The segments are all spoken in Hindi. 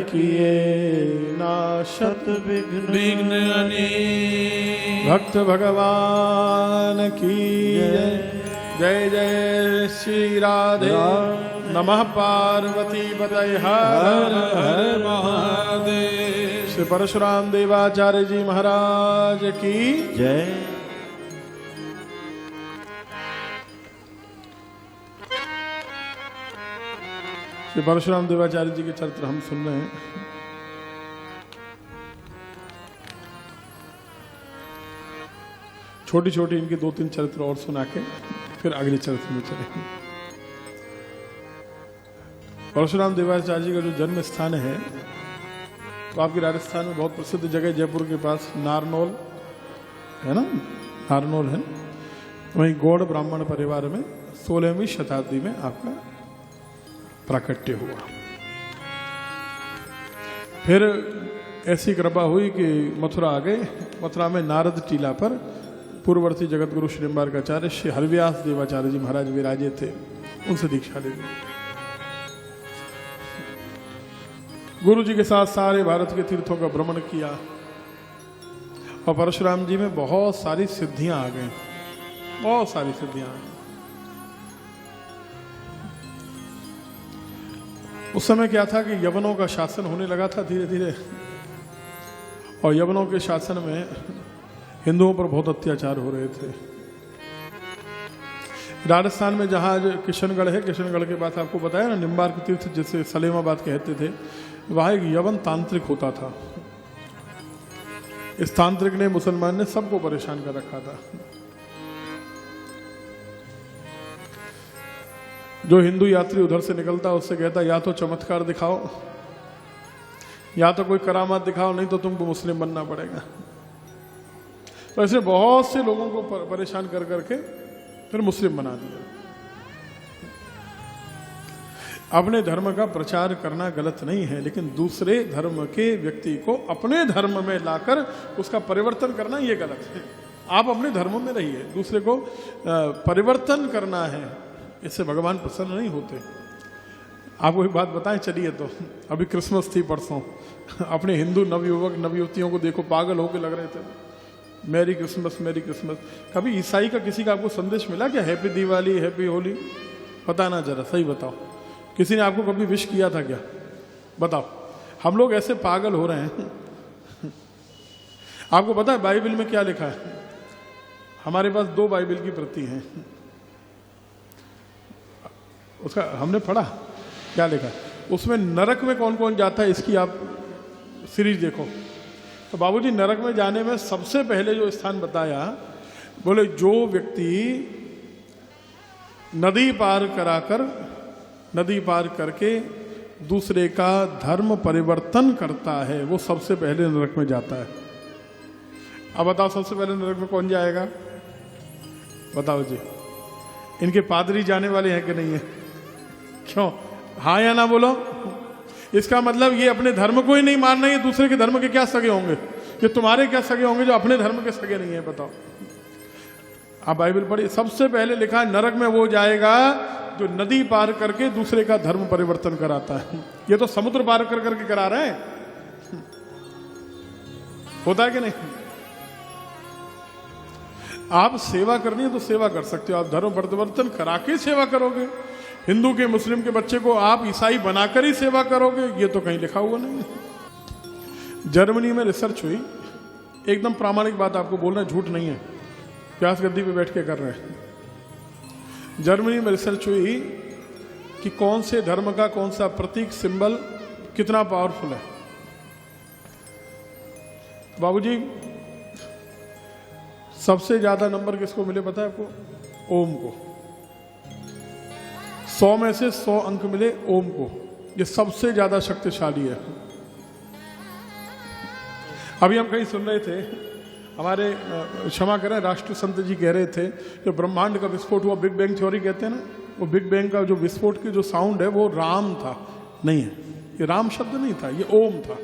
किए नाशत विघ्न विघ्न अनेक। भक्त भगवान की जय जय श्री राधे। नमः पार्वती पतये हर हर महादेव। श्री परशुराम देवाचार्य जी महाराज की जय। श्री परशुराम देवाचार्य जी के चरित्र हम सुन रहे हैं। छोटी छोटी इनके 2-3 चरित्र और सुना के फिर अगले चरित्र में चलेंगे। परशुराम देवाचार्य जी का जो जन्म स्थान है तो आपके राजस्थान में बहुत प्रसिद्ध जगह जयपुर के पास नारनौल है ना, नारनौल है। वहीं गौड़ ब्राह्मण परिवार में 16वीं शताब्दी में आपका प्राकट्य हुआ। फिर ऐसी कृपा हुई कि मथुरा आ गए। मथुरा में नारद टीला पर पूर्ववर्ती जगत गुरु श्री निम्बार्काचार्य श्री हरिव्यास देवाचार्य जी महाराज विराजे थे, उनसे दीक्षा ले ली। गुरु जी के साथ सारे भारत के तीर्थों का भ्रमण किया और परशुराम जी में बहुत सारी सिद्धियां आ गई, बहुत सारी सिद्धियां आ गई। उस समय क्या था कि यवनों का शासन होने लगा था धीरे धीरे, और यवनों के शासन में हिंदुओं पर बहुत अत्याचार हो रहे थे। राजस्थान में जहाँ किशनगढ़ है, किशनगढ़ के बाद आपको बताया ना निम्बार्क तीर्थ जिसे सलेमाबाद कहते थे, वहाँ एक यवन तांत्रिक होता था। इस तांत्रिक ने मुसलमान ने सबको परेशान कर रखा था। जो हिंदू यात्री उधर से निकलता उससे कहता या तो चमत्कार दिखाओ या तो कोई करामात दिखाओ, नहीं तो तुमको मुस्लिम बनना पड़ेगा। तो ऐसे बहुत से लोगों को परेशान कर करके फिर मुस्लिम बना दिया। अपने धर्म का प्रचार करना गलत नहीं है, लेकिन दूसरे धर्म के व्यक्ति को अपने धर्म में लाकर उसका परिवर्तन करना ये गलत है। आप अपने धर्म में रहिए, दूसरे को परिवर्तन करना है, इससे भगवान प्रसन्न नहीं होते। आपको एक बात बताएं चलिए, तो अभी क्रिसमस थी परसों, अपने हिंदू नवयुवक नवयुवतियों को देखो पागल होके लग रहे थे, मैरी क्रिसमस मैरी क्रिसमस। कभी ईसाई का किसी का आपको संदेश मिला क्या, हैप्पी दिवाली हैप्पी होली? बताना जरा, सही बताओ, किसी ने आपको कभी विश किया था क्या? बताओ। हम लोग ऐसे पागल हो रहे हैं। आपको पता है बाइबल में क्या लिखा है? हमारे पास 2 बाइबल की प्रति हैं, उसका हमने पढ़ा क्या लिखा। उसमें नरक में कौन कौन जाता है इसकी आप सीरीज देखो। तो बाबूजी नरक में जाने में सबसे पहले जो स्थान बताया, बोले जो व्यक्ति नदी पार करके दूसरे का धर्म परिवर्तन करता है वो सबसे पहले नरक में जाता है। अब बताओ सबसे पहले नरक में कौन जाएगा? बताओ जी। इनके पादरी जाने वाले हैं कि नहीं है? क्यों? हाँ या ना बोलो। इसका मतलब ये अपने धर्म को ही नहीं मानना, ये दूसरे के धर्म के क्या सगे होंगे? ये तुम्हारे क्या सगे होंगे जो अपने धर्म के सगे नहीं है? बताओ। आप बाइबल पढ़िए, सबसे पहले लिखा है नरक में वो जाएगा जो नदी पार करके दूसरे का धर्म परिवर्तन कराता है। ये तो समुद्र पार कर करके करा रहे हैं। होता है कि नहीं? आप सेवा करनी है तो सेवा कर सकते हो, आप धर्म परिवर्तन करा के सेवा करोगे। हिंदू के मुस्लिम के बच्चे को आप ईसाई बनाकर ही सेवा करोगे, ये तो कहीं लिखा हुआ नहीं है। जर्मनी में रिसर्च हुई, एकदम प्रामाणिक बात आपको बोल रहे हैं, झूठ नहीं है, प्यास गद्दी पे बैठ के कर रहे हैं। जर्मनी में रिसर्च हुई कि कौन से धर्म का कौन सा प्रतीक सिंबल कितना पावरफुल है। बाबूजी सबसे ज्यादा नंबर किसको मिले पता है आपको? ओम को। 100 में से 100 अंक मिले ओम को। ये सबसे ज्यादा शक्तिशाली है। अभी हम कहीं सुन रहे थे, हमारे क्षमा करें राष्ट्र संत जी कह रहे थे कि ब्रह्मांड का विस्फोट हुआ, बिग बैंग थ्योरी कहते हैं ना, वो बिग बैंग का जो विस्फोट की जो साउंड है वो राम था। नहीं है, ये राम शब्द नहीं था, ये ओम था।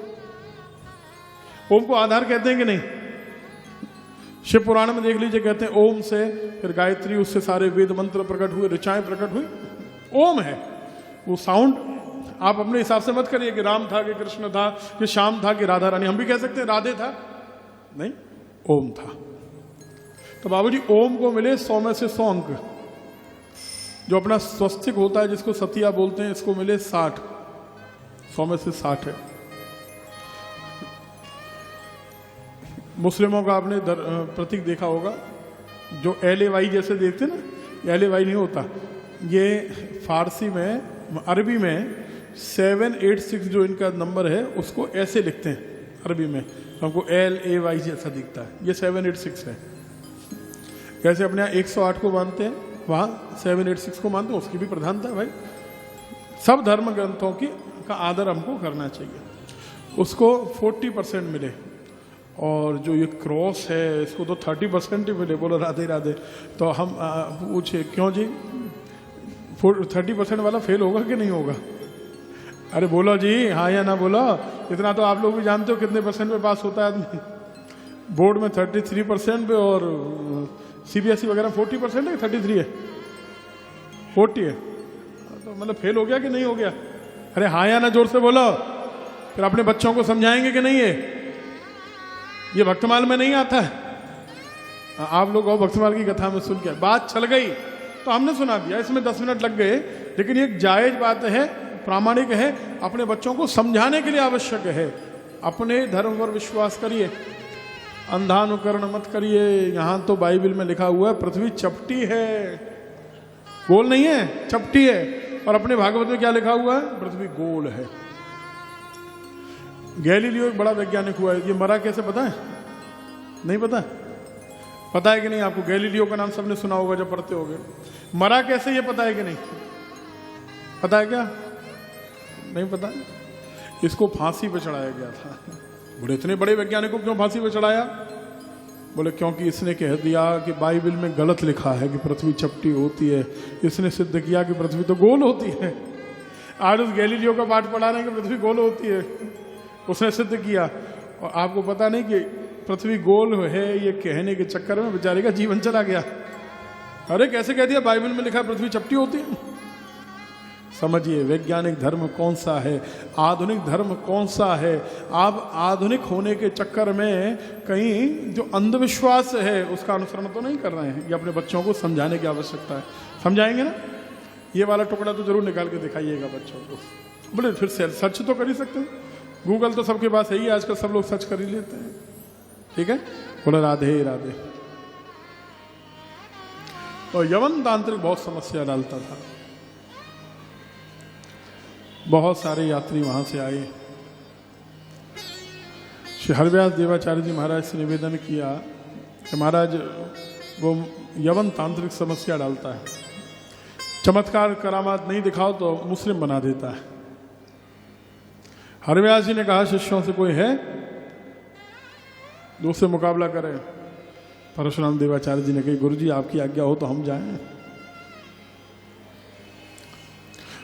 ओम को आधार कहते हैं कि नहीं? शिव पुराण में देख लीजिए, कहते हैं ओम से फिर गायत्री, उससे सारे वेद मंत्र प्रकट हुए, ऋचाएं प्रकट हुई। ओम है वो साउंड, आप अपने हिसाब से मत करिए कि राम था कि कृष्ण था कि श्याम था कि राधा रानी। हम भी कह सकते हैं राधे था, नहीं, ओम था। तो बाबूजी ओम को मिले 100 में से 100 अंक। जो अपना स्वस्तिक होता है जिसको सतिया बोलते हैं, इसको मिले 60, 100 में से 60 है। मुस्लिमों का आपने प्रतीक देखा होगा, जो LAY जैसे देखते ना, LAY नहीं होता, ये फारसी में, अरबी में 786 जो इनका नंबर है उसको ऐसे लिखते हैं अरबी में, तो हमको LAY जैसा दिखता है। ये 786 है। कैसे अपने यहाँ 108 को मानते हैं, वहाँ 786 को मानते हैं, उसकी भी प्रधानता है भाई। सब धर्म ग्रंथों की का आदर हमको करना चाहिए। उसको 40% मिले, और जो ये क्रॉस है इसको तो 30% ही मिले। बोलो राधे राधे। तो हम पूछे क्यों जी, 30% वाला फेल होगा कि नहीं होगा? अरे बोलो जी, हाँ या ना बोलो। इतना तो आप लोग भी जानते हो कितने % पे पास होता है आदमी। बोर्ड में 33% पे, और CBSE वगैरह 40% है, 33 है, 40 है। तो मतलब फेल हो गया कि नहीं हो गया? अरे हाँ या ना जोर से बोलो। फिर अपने बच्चों को समझाएंगे कि नहीं? ये भक्तमाल में नहीं आता है। आप लोग और भक्तमाल की कथा में सुन के बात चल गई तो हमने सुना दिया, इसमें 10 मिनट लग गए, लेकिन ये जायज बात है, प्रामाणिक है, अपने बच्चों को समझाने के लिए आवश्यक है। अपने धर्म पर विश्वास करिए, अंधानुकरण मत करिए। यहां तो बाइबल में लिखा हुआ है पृथ्वी चपटी है, गोल नहीं है, चपटी है। और अपने भागवत में क्या लिखा हुआ है? पृथ्वी गोल है। गैलीलियो एक बड़ा वैज्ञानिक हुआ है। ये मरा कैसे पता है? नहीं पता? पता है कि नहीं आपको? गैलीलियो का नाम सबने सुना होगा जब पढ़ते होगे। मरा कैसे, ये पता है कि नहीं? पता है क्या? नहीं पता? इसको फांसी पे चढ़ाया गया था। बोले इतने बड़े वैज्ञानिक को क्यों फांसी पे चढ़ाया? बोले क्योंकि इसने कह दिया कि बाइबल में गलत लिखा है कि पृथ्वी चपटी होती है, इसने सिद्ध किया कि पृथ्वी तो गोल होती है। आज उस गैलीलियो का पाठ पढ़ा रहे हैं कि पृथ्वी गोल होती है, उसने सिद्ध किया। और आपको पता नहीं कि पृथ्वी गोल है, ये कहने के चक्कर में बेचारे का जीवन चला गया। अरे कैसे कह दिया, बाइबल में लिखा पृथ्वी चपटी होती है। समझिए वैज्ञानिक धर्म कौन सा है, आधुनिक धर्म कौन सा है। आप आधुनिक होने के चक्कर में कहीं जो अंधविश्वास है उसका अनुसरण तो नहीं कर रहे हैं। ये अपने बच्चों को समझाने की आवश्यकता है। समझाएंगे ना? ये वाला टुकड़ा तो जरूर निकाल के दिखाइएगा बच्चों को। बोले फिर सर्च तो कर ही सकते हैं, गूगल तो सबके पास है ही, आजकल सब लोग सर्च कर ही लेते हैं। ठीक है, बोले राधे राधे। और यवन तांत्रिक बहुत समस्या डालता था। बहुत सारे यात्री वहां से आए। श्री हरिव्यास देवाचार्य जी महाराज से निवेदन किया कि महाराज वो यवन तांत्रिक समस्या डालता है, चमत्कार करामात नहीं दिखाओ तो मुस्लिम बना देता है। हरिव्यास जी ने कहा शिष्यों से कोई है जो उससे मुकाबला करे? परशुराम देवाचार्य जी ने कही गुरु जी आपकी आज्ञा हो तो हम जाएं।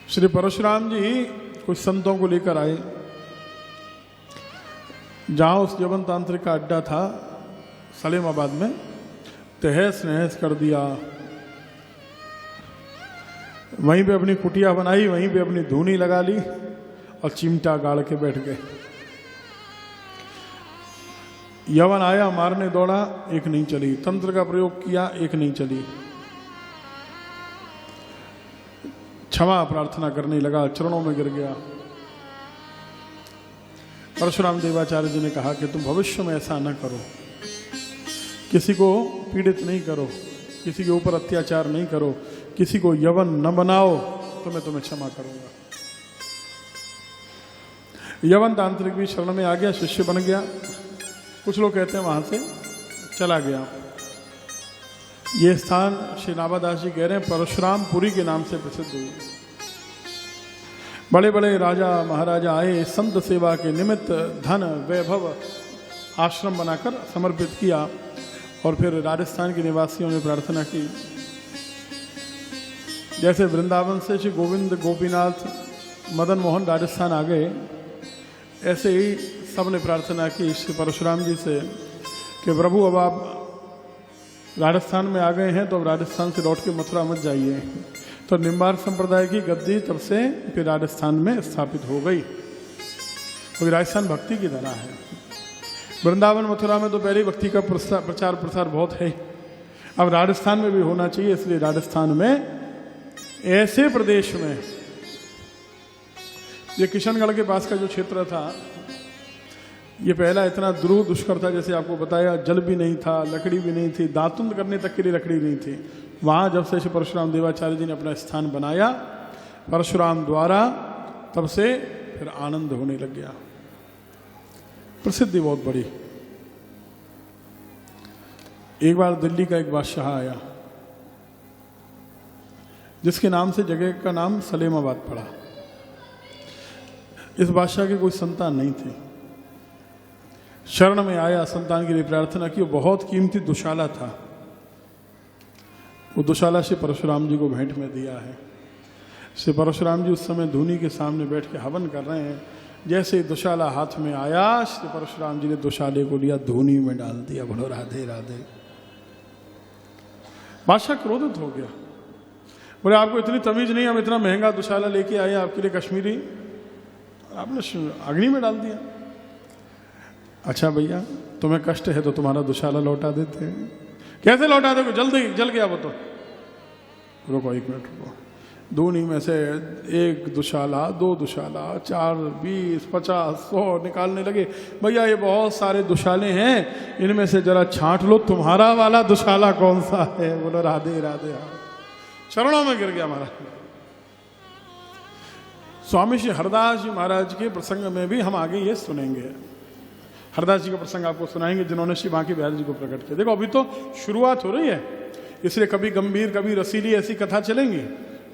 श्री परशुराम जी कुछ संतों को लेकर आए। जहां उस यवन तांत्रिक का अड्डा था सलेमाबाद में, तहस नहस कर दिया। वहीं पे अपनी कुटिया बनाई, वहीं पे अपनी धूनी लगा ली और चिमटा गाड़ के बैठ गए। यवन आया, मारने दौड़ा, एक नहीं चली। तंत्र का प्रयोग किया, एक नहीं चली। क्षमा प्रार्थना करने लगा, चरणों में गिर गया। परशुराम देवाचार्य जी ने कहा कि तुम भविष्य में ऐसा न करो, किसी को पीड़ित नहीं करो, किसी के ऊपर अत्याचार नहीं करो, किसी को यवन न बनाओ, तो मैं तुम्हें क्षमा करूंगा। यवन तांत्रिक भी शरण में आ गया, शिष्य बन गया। कुछ लोग कहते हैं वहां से चला गया। ये स्थान श्री नाभादास जी कह रहे हैं परशुरामपुरी के नाम से प्रसिद्ध हुई। बड़े बड़े राजा महाराजा आए, संत सेवा के निमित्त धन वैभव आश्रम बनाकर समर्पित किया। और फिर राजस्थान के निवासियों ने प्रार्थना की, जैसे वृंदावन से श्री गोविंद गोपीनाथ मदन मोहन राजस्थान आ गए, ऐसे ही सब ने प्रार्थना की श्री परशुराम जी से कि प्रभु अब आप राजस्थान में आ गए हैं तो अब राजस्थान से लौट के मथुरा मत जाइए, तो निम्बार्क संप्रदाय की गद्दी तब से फिर राजस्थान में स्थापित हो गई, क्योंकि राजस्थान भक्ति की धरा है। वृंदावन मथुरा में तो पहले भक्ति का प्रचार प्रसार बहुत है, अब राजस्थान में भी होना चाहिए। इसलिए राजस्थान में ऐसे प्रदेश में, ये किशनगढ़ के पास का जो क्षेत्र था, ये पहला इतना दुरूह दुष्कर था, जैसे आपको बताया, जल भी नहीं था, लकड़ी भी नहीं थी, दातुन करने तक के लिए लकड़ी नहीं थी। वहाँ जब से श्री परशुराम देवाचार्य जी ने अपना स्थान बनाया परशुराम द्वारा, तब से फिर आनंद होने लग गया, प्रसिद्धि बहुत बड़ी। एक बार दिल्ली का एक बादशाह आया, जिसके नाम से जगह का नाम सलेमाबाद पड़ा। इस बादशाह की कोई संतान नहीं थी, शरण में आया, संतान के लिए प्रार्थना की। बहुत कीमती दुशाला था, वो दुशाला श्री परशुराम जी को भेंट में दिया है। श्री परशुराम जी उस समय धूनी के सामने बैठ के हवन कर रहे हैं। जैसे ही दुशाला हाथ में आया, श्री परशुराम जी ने दुशाले को लिया, धूनी में डाल दिया। बोलो राधे राधे। बादशाह क्रोधित हो गया, बोले आपको इतनी तमीज नहीं, हम इतना महंगा दुशाला लेके आए आपके लिए कश्मीरी, आपने अग्नि में डाल दिया। अच्छा भैया, तुम्हें कष्ट है तो तुम्हारा दुशाला लौटा देते हैं। कैसे लौटा दोगे? जल्दी जल गया वो तो। रुको एक मिनट रुको। धूनी में से एक दुशाला, दो दुशाला, 4, 20, 50, 100 निकालने लगे। भैया ये बहुत सारे दुशाले हैं, इनमें से जरा छांट लो, तुम्हारा वाला दुशाला कौन सा है? बोलो राधे राधे। चरणों में गिर गया महाराज। स्वामी श्री हरदास जी महाराज के प्रसंग में भी हम आगे ये सुनेंगे। हरदास जी का प्रसंग आपको सुनाएंगे, जिन्होंने श्री बांके बिहारी जी को प्रकट किया। देखो अभी तो शुरुआत हो रही है, इसलिए कभी गंभीर कभी रसीली ऐसी कथा चलेंगी,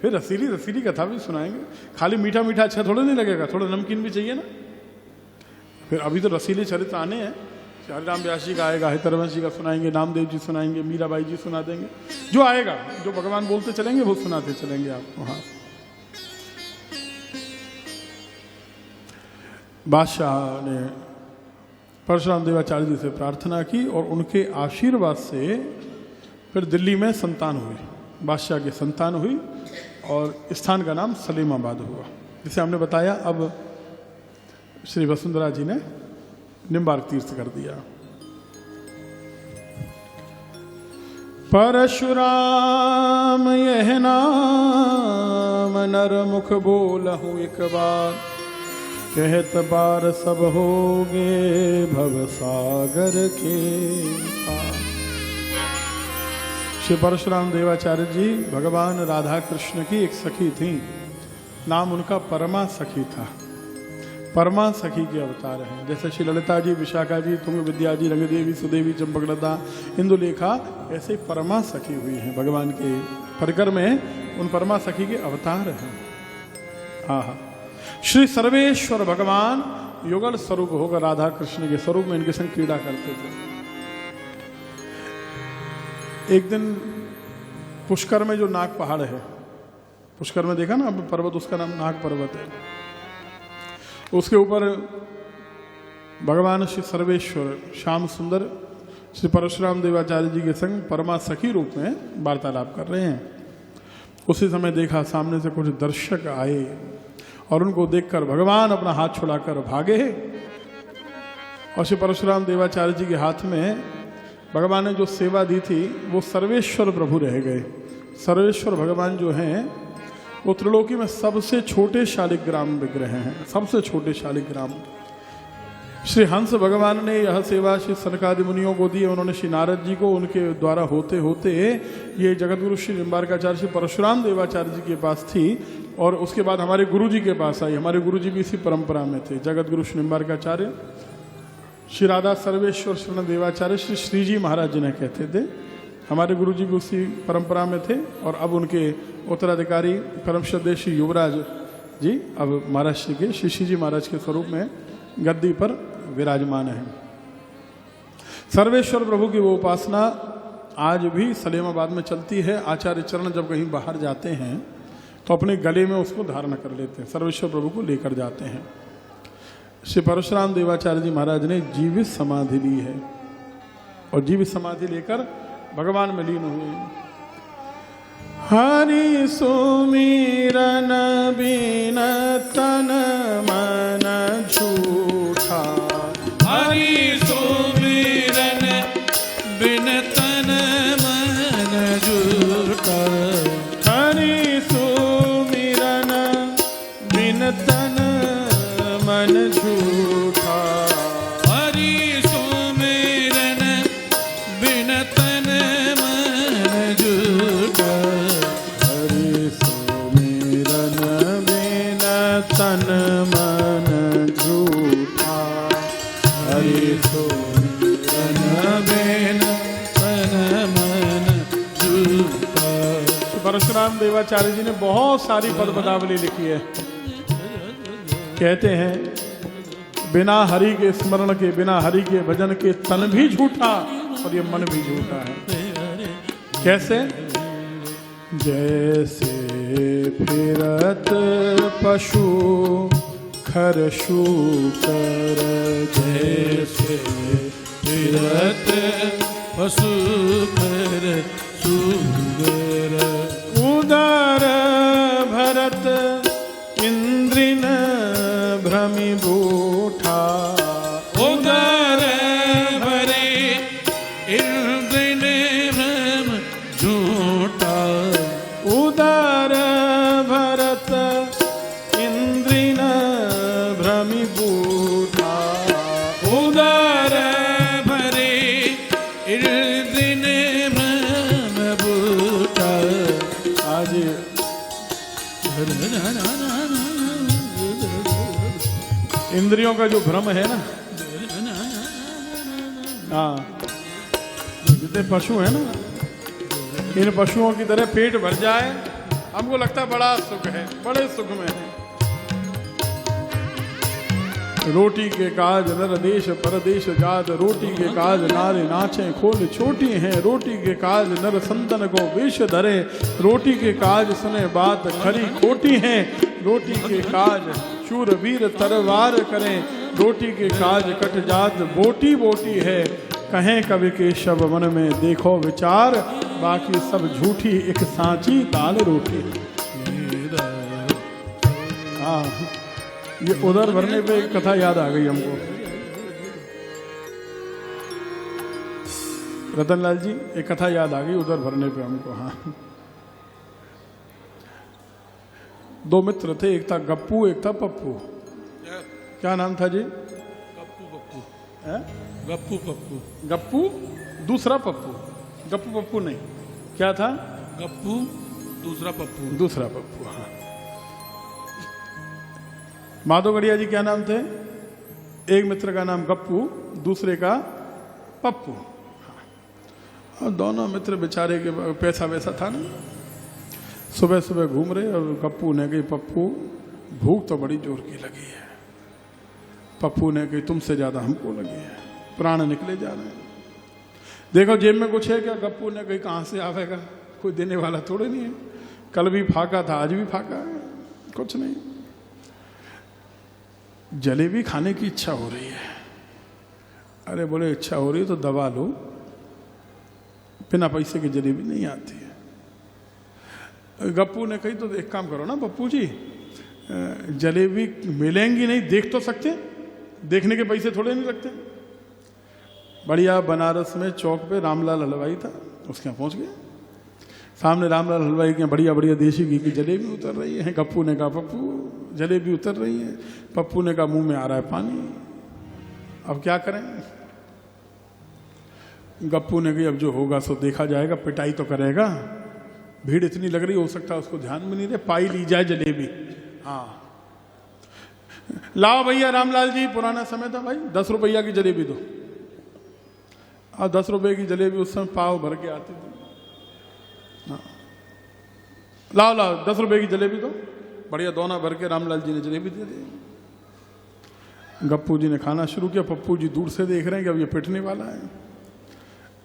फिर रसीली रसीली कथा भी सुनाएंगे। खाली मीठा मीठा अच्छा थोड़ा नहीं लगेगा, थोड़ा नमकीन भी चाहिए ना। फिर अभी तो रसीले चरित्र आने हैं। हरिराम व्यास जी का आएगा, हितरवंश जी का सुनाएंगे, नामदेव जी सुनाएंगे, मीराबाई जी सुना देंगे। जो आएगा, जो भगवान बोलते चलेंगे वो सुनाते चलेंगे आपको। हाँ, बादशाह ने परशुराम देवाचार्य जी से प्रार्थना की और उनके आशीर्वाद से फिर दिल्ली में संतान हुई, बादशाह की संतान हुई और स्थान का नाम सलेमाबाद हुआ, जिसे हमने बताया। अब श्री वसुंधरा जी ने निम्बार्क तीर्थ कर दिया। परशुराम यह नाम नर मुख बोलहु एक बार, कहत बार सब होगे भव सागर के पार। श्री परशुराम देवाचार्य जी भगवान राधा कृष्ण की एक सखी थी, नाम उनका परमा सखी था। परमा सखी के अवतार हैं, जैसे श्री ललिता जी, विशाखा जी, तुंग विद्या जी, रंगदेवी, सुदेवी, चंपकलता, इंदुलेखा, ऐसे परमा सखी हुई हैं भगवान के परिकर में। उन परमा सखी के अवतार हैं। हाँ, श्री सर्वेश्वर भगवान युगल स्वरूप होकर राधा कृष्ण के स्वरूप में इनके संग क्रीड़ा करते थे। एक दिन पुष्कर में जो नाग पहाड़ है, पुष्कर में देखा ना पर्वत, उसका नाम नाग पर्वत है। उसके ऊपर भगवान श्री सर्वेश्वर श्याम सुंदर श्री परशुराम देवाचार्य जी के संग परमा सखी रूप में वार्तालाप कर रहे हैं। उसी समय देखा सामने से कुछ दर्शक आए और उनको देखकर भगवान अपना हाथ छुड़ाकर भागे और श्री परशुराम देवाचार्य जी के हाथ में भगवान ने जो सेवा दी थी वो सर्वेश्वर प्रभु रह गए। सर्वेश्वर भगवान जो हैं वो त्रिलोकी में सबसे छोटे शालिग्राम विग्रह हैं, सबसे छोटे शालिग्राम। श्री हंस भगवान ने यह सेवा श्री सनकादि मुनियों को दी। उन्होंने श्री नारद जी को उनके द्वारा होते होते ये जगतगुरु श्री निम्बार्काचार्य श्री परशुराम देवाचार्य जी के पास थी और उसके बाद हमारे गुरु जी के पास आई। हमारे गुरु जी भी इसी परंपरा में थे, जगतगुरु श्री निम्बार्काचार्य श्री राधा सर्वेश्वर शरण देवाचार्य श्री श्रीजी महाराज जी ने कहते थे। हमारे गुरु जी भी उसी परंपरा में थे और अब उनके उत्तराधिकारी परम श्रद्धेय श्री युवराज जी अब महाराज श्री के श्री श्रीजी महाराज के स्वरूप में गद्दी पर विराजमान है। सर्वेश्वर प्रभु की वो उपासना आज भी सलेमाबाद में चलती है। आचार्य चरण जब कहीं बाहर जाते हैं तो अपने गले में उसको धारण कर लेते हैं, सर्वेश्वर प्रभु को लेकर जाते हैं। श्री परशुराम देवाचार्य जी महाराज ने जीवित समाधि ली है और जीवित समाधि लेकर भगवान में लीन हुए। हरि सुमिरन बिन तन मन झूठा। हरि सुमिरन बिन तन मन झूठा। हरि सुमिरन बिन तन मन झूठा। हरि सुमिरन बिन तन मन झूठा। हरि सुमिरन बिन तन मन झूठा। हरि सुमिरन बिन तन मन झूठा। परशुराम देवाचार्य जी ने बहुत सारी पद पदावली लिखी है। कहते हैं बिना हरि के स्मरण के, बिना हरि के भजन के तन भी झूठा और ये मन भी झूठा है। कैसे? जैसे फिरत पशु खरशु कर, जैसे फिरत पशु कर सुगर। उदर भरत इंद्रिन भ्रमिभूषा। उदर भरे इंद्रिन भ्रम झूठा। उदर भरत इंद्रिन भ्रमिभूषा। उदर भरे इंद्रिन भ्रम झूठा। आज इंद्रियों का जो भ्रम है ना, हाँ, जितने पशु है ना, इन पशुओं की तरह पेट भर जाए, हमको लगता है बड़ा सुख है, बड़े सुख में है। रोटी के काज नर देश परदेश जात, रोटी के काज नारे नाचे खोल छोटी हैं, रोटी के काज नर संतन को वेश धरे, रोटी के काज सुने बात खरी खोटी हैं, रोटी के काज शूर वीर तरवार करें, रोटी के काज कट जात बोटी बोटी है, कहें कवि के शब मन में देखो विचार, बाकी सब झूठी एक सांची दाल रोटी। हाँ, ये उधर भरने पे एक कथा याद आ गई हमको। रतनलाल जी, एक कथा याद आ गई उधर भरने पे हमको। हाँ, दो मित्र थे, एक था गप्पू, एक था पप्पू। क्या नाम था जी? गप्पू पप्पू। है? गप्पू पप्पू। गप्पू, दूसरा पप्पू। गप्पू पप्पू नहीं, क्या था? गप्पू, दूसरा पप्पू। दूसरा पप्पू। हाँ, माधवगढ़िया जी क्या नाम थे? एक मित्र का नाम गप्पू, दूसरे का पप्पू। हाँ, और दोनों मित्र बेचारे के पैसा वैसा था ना, सुबह सुबह घूम रहे, और गप्पू ने कही पप्पू भूख तो बड़ी जोर की लगी है। पप्पू ने कही तुमसे ज्यादा हमको लगी है, प्राण निकले जा रहे हैं। देखो जेब में कुछ है क्या? गप्पू ने कही कहाँ से आवेगा, कोई देने वाला थोड़े नहीं है, कल भी फाका था आज भी फाका है, कुछ नहीं। जलेबी खाने की इच्छा हो रही है। अरे बोले इच्छा हो रही है तो दबा लो, बिना पैसे की जलेबी नहीं आती है। गप्पू ने कही तो एक काम करो ना पप्पू जी, जलेबी मिलेंगी नहीं, देख तो सकते, देखने के पैसे थोड़े नहीं लगते। बढ़िया बनारस में चौक पे रामलाल हलवाई था, उसके यहाँ पहुँच गए। सामने रामलाल हलवाई के बढ़िया बढ़िया देसी घी की जलेबी उतर रही है। गप्पू ने कहा पप्पू जलेबी उतर रही है। पप्पू ने कहा मुंह में आ रहा है पानी, अब क्या करें? गप्पू ने कहा अब जो होगा सो देखा जाएगा, पिटाई तो करेगा, भीड़ इतनी लग रही हो सकता है उसको ध्यान में नहीं रहे, पाई ली जाए जलेबी। हाँ लाओ भैया, रामलाल जी पुराना समय था भाई, 10 रुपया की जलेबी दो। और 10 रुपए की जलेबी उस समय पाव भर के आती थी। हाँ लाओ लाओ 10 रुपए की जलेबी दो। बढ़िया दोना भर के रामलाल जी ने जलेबी दे दी। गप्पू जी ने खाना शुरू किया। पप्पू जी दूर से देख रहे हैं कि अब ये पिटने वाला है।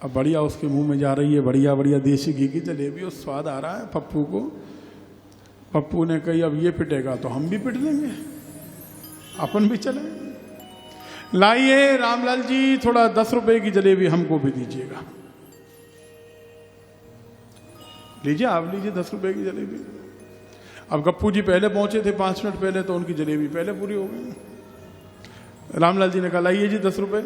अब बढ़िया उसके मुंह में जा रही है बढ़िया बढ़िया देसी घी की जलेबी और स्वाद आ रहा है पप्पू को। पप्पू ने कही अब ये पिटेगा तो हम भी पिट लेंगे, अपन भी चले। लाइए रामलाल जी थोड़ा 10 रुपए की जलेबी हमको भी दीजिएगा। लीजिए, आप लीजिए 10 रुपए की जलेबी। अब गप्पू जी पहले पहुंचे थे 5 मिनट पहले, तो उनकी जलेबी पहले पूरी हो गई। रामलाल जी ने कहा लाइए जी 10 रुपए,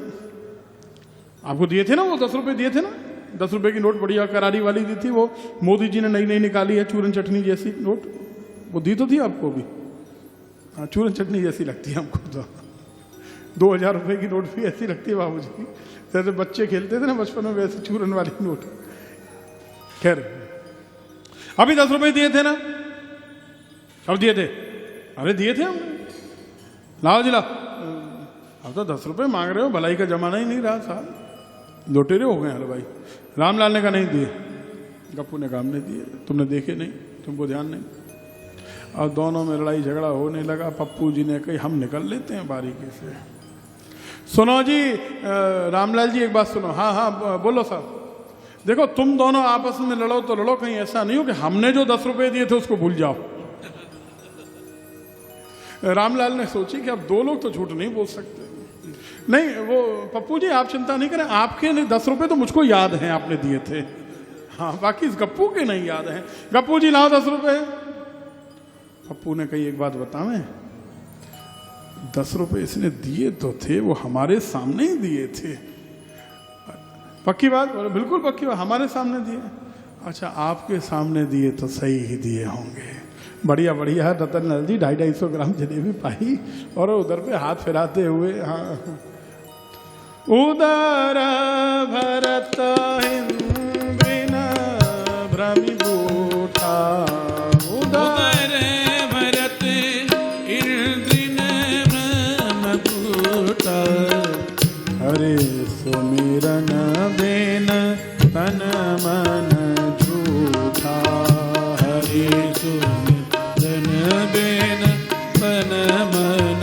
आपको दिए थे ना, वो 10 रुपए दिए थे ना, 10 रुपए की नोट बढ़िया करारी वाली दी थी, वो मोदी जी ने नई नई निकाली है, चूरन चटनी जैसी नोट, वो दी तो थी आपको भी। हाँ, चूरन चटनी जैसी लगती है हमको तो। 2000 रुपए की नोट भी ऐसी लगती है बाबू जी, जैसे बच्चे खेलते थे ना बचपन में, वैसे चूरन वाली नोट। खैर, अभी 10 रुपए दिए थे ना, अब दिए थे, अरे दिए थे हमने, लाओ जी लाओ। अब तो 10 रुपए मांग रहे हो, भलाई का जमाना ही नहीं रहा साहब, लोटेरे हो गए हैं भाई। रामलाल ने कहा नहीं दिए, गप्पू ने कहा हमने दिए, तुमने देखे नहीं, तुमको ध्यान नहीं। अब दोनों में लड़ाई झगड़ा होने लगा। पप्पू जी ने कही हम निकल लेते हैं बारीकी से। सुनो जी, रामलाल जी एक बात सुनो। हाँ हाँ बोलो साहब। देखो तुम दोनों आपस में लड़ो तो लड़ो, कहीं ऐसा नहीं हो कि हमने जो 10 रुपए दिए थे उसको भूल जाओ। रामलाल ने सोची कि अब 2 लोग तो झूठ नहीं बोल सकते। नहीं, वो पप्पू जी आप चिंता नहीं करें, आपके 10 रुपए तो मुझको याद हैं, आपने दिए थे। हाँ, बाकी इस गप्पू के नहीं याद हैं। गप्पू जी लाओ 10 रुपए। पप्पू ने कही एक बात बतावें, 10 रुपए इसने दिए तो थे, वो हमारे सामने ही दिए थे। पक्की बात? बिल्कुल पक्की बात, हमारे सामने दिए। अच्छा, आपके सामने दिए तो सही ही दिए होंगे। बढ़िया बढ़िया। रतन लाल जी 250-250 ग्राम जलेबी पाई और उधर पे हाथ फिराते हुए, हाँ, उदर भरत इंद्रिन भ्रमिगूढ़ा, उदर भरत इंद्रिन भ्रमिगूढ़ा, हरे सुमिरन बेन तन मन झूठा, हरे सुमिरन बेन तन मन